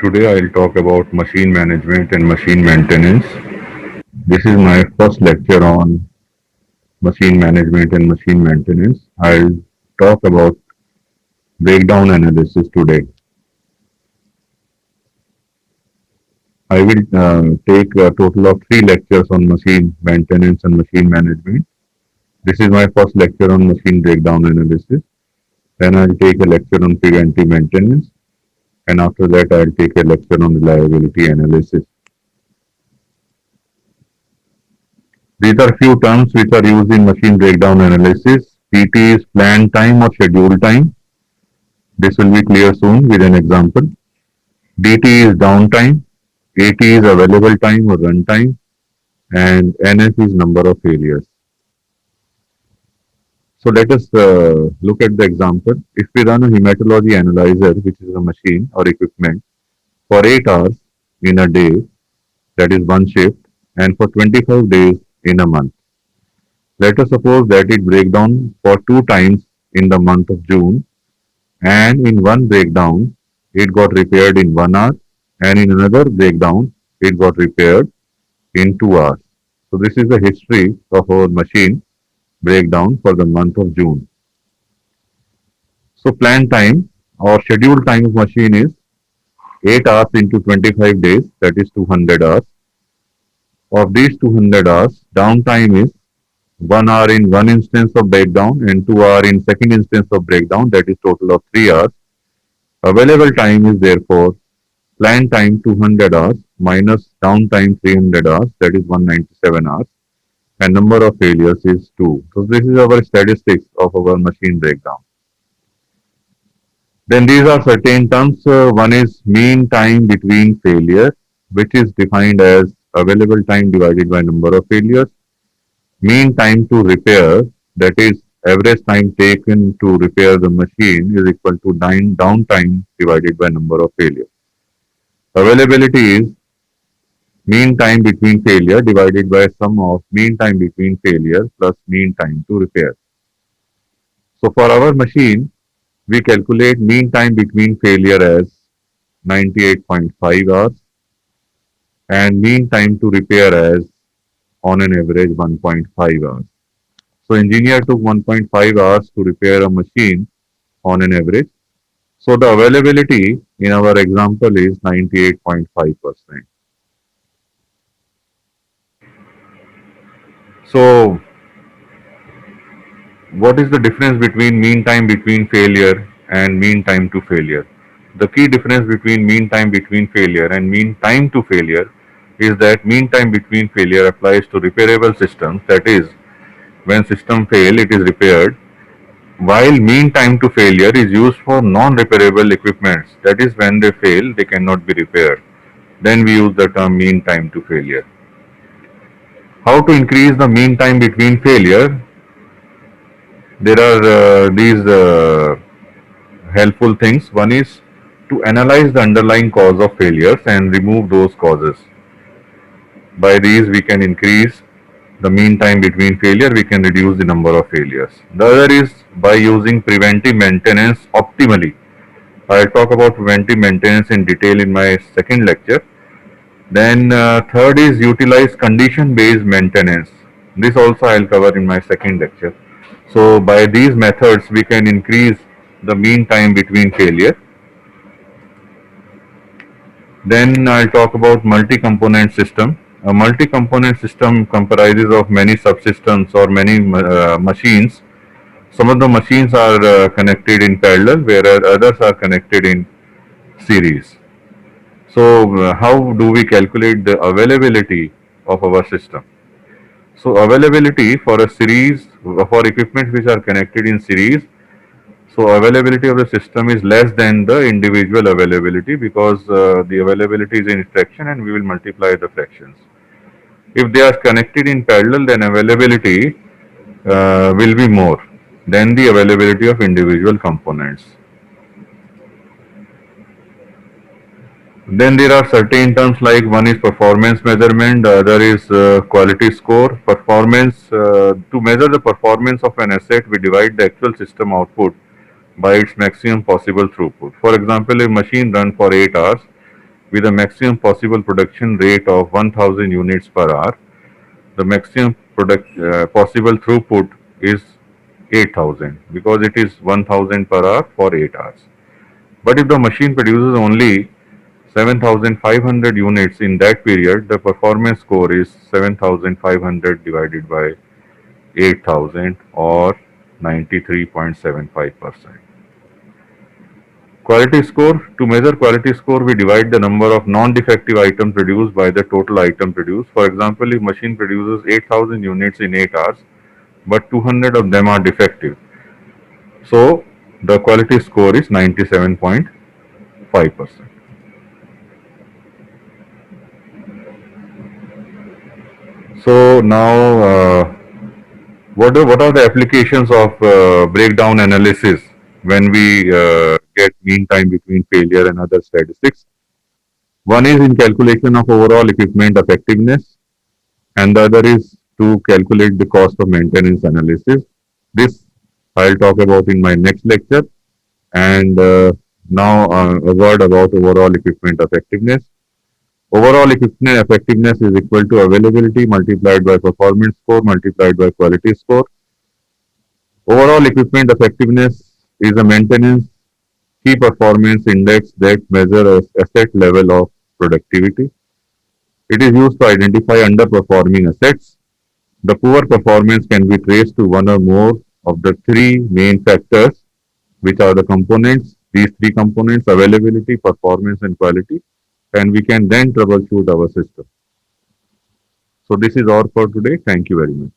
Today I'll talk about machine management and machine maintenance. This is my first lecture on machine management and machine maintenance. I'll talk about breakdown analysis today. I will take a total of three lectures on machine maintenance and machine management. This is my first lecture on machine breakdown analysis. Then I'll take a lecture on preventive maintenance, and after that I'll take a lecture on reliability analysis. These are few terms which are used in machine breakdown analysis. PT is planned time or scheduled time. This will be clear soon with an example. DT is downtime. AT is available time or runtime. And NF is number of failures. So let us look at the example. If we run a hematology analyzer, which is a machine or equipment, for 8 hours in a day, that is one shift, and for 25 days in a month. Let us suppose that it breaks down for two times in the month of June, and in one breakdown it got repaired in 1 hour, and in another breakdown it got repaired in 2 hours. So this is the history of our machine breakdown for the month of June. So planned time or scheduled time of machine is 8 hours into 25 days, that is 200 hours. Of these 200 hours, downtime is 1 hour in one instance of breakdown and 2 hours in second instance of breakdown, that is total of 3 hours. Available time is therefore planned time 200 hours minus downtime 300 hours, that is 197 hours, and number of failures is 2. So this is our statistics of our machine breakdown. Then these are certain terms. One is mean time between failure, which is defined as available time divided by number of failures. Mean time to repair, that is average time taken to repair the machine, is equal to downtime divided by number of failures. Availability is mean time between failure divided by sum of mean time between failure plus mean time to repair. So for our machine, we calculate mean time between failure as 98.5 hours and mean time to repair as on an average 1.5 hours. So engineer took 1.5 hours to repair a machine on an average. So the availability in our example is 98.5%. So what is the difference between mean time between failure and mean time to failure? The key difference between mean time between failure and mean time to failure is that mean time between failure applies to repairable systems, that is, when system fail it is repaired, while mean time to failure is used for non-repairable equipments, that is, when they fail they cannot be repaired. Then we use the term mean time to failure. How to increase the mean time between failure? There are these helpful things. One is to analyze the underlying cause of failures and remove those causes. By these we can increase the mean time between failure, we can reduce the number of failures. The other is by using preventive maintenance optimally. I'll talk about preventive maintenance in detail in my second lecture. Then third is utilize condition based maintenance. This also I'll cover in my second lecture. So by these methods we can increase the mean time between failure. Then I'll talk about multi-component system. A multi-component system comprises of many subsystems or many machines. Some of the machines are connected in parallel, whereas others are connected in series. So how do we calculate the availability of our system? So availability for a series, for equipment which are connected in series, so availability of the system is less than the individual availability, because the availability is in fraction and we will multiply the fractions. If they are connected in parallel, then availability will be more than the availability of individual components. Then there are certain terms, like one is performance measurement, the other is quality score. Performance, to measure the performance of an asset, we divide the actual system output by its maximum possible throughput. For example, a machine run for 8 hours with a maximum possible production rate of 1000 units per hour. The maximum possible throughput is 8000 because it is 1000 per hour for 8 hours. But if the machine produces only 7500 units in that period, the performance score is 7500 divided by 8000 or 93.75%. Quality score. To measure quality score, we divide the number of non-defective items produced by the total item produced. For example, if machine produces 8000 units in 8 hours, but 200 of them are defective, so the quality score is 97.5%. So now, what are the applications of breakdown analysis when we get mean time between failure and other statistics? One is in calculation of overall equipment effectiveness, and the other is to calculate the cost of maintenance analysis. This I'll talk about in my next lecture. And now a word about overall equipment effectiveness. Overall equipment effectiveness is equal to availability multiplied by performance score multiplied by quality score. Overall equipment effectiveness is a maintenance key performance index that measures asset level of productivity. It is used to identify underperforming assets. The poor performance can be traced to one or more of the three main factors, which are the components, these three components, availability, performance, and quality, and we can then troubleshoot our system. So this is all for today. Thank you very much.